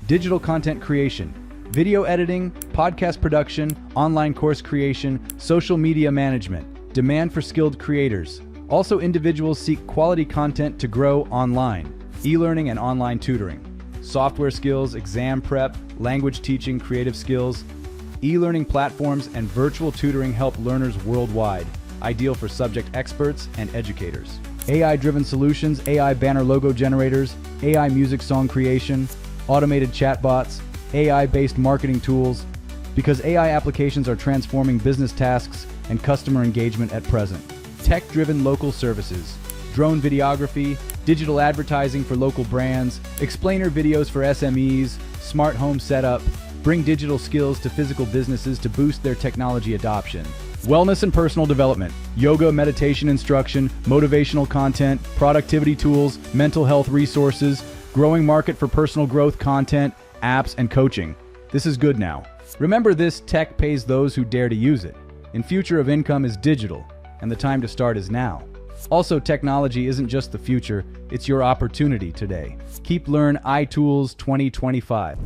digital content creation, video editing, podcast production, online course creation, social media management, demand for skilled creators. Also, individuals seek quality content to grow online, e-learning and online tutoring, software skills, exam prep, language teaching, creative skills. E-learning platforms and virtual tutoring help learners worldwide, ideal for subject experts and educators. AI-driven solutions, AI banner logo generators, AI music song creation, automated chatbots, AI-based marketing tools, because AI applications are transforming business tasks and customer engagement at present. Tech-driven local services, drone videography, digital advertising for local brands, explainer videos for SMEs, smart home setup, bring digital skills to physical businesses to boost their technology adoption. Wellness and personal development, yoga, meditation instruction, motivational content, productivity tools, mental health resources, growing market for personal growth content, apps, and coaching. This is good now. Remember, this tech pays those who dare to use it. And future of income is digital, and the time to start is now. Also, technology isn't just the future, it's your opportunity today. Keep Learn iTools 2025.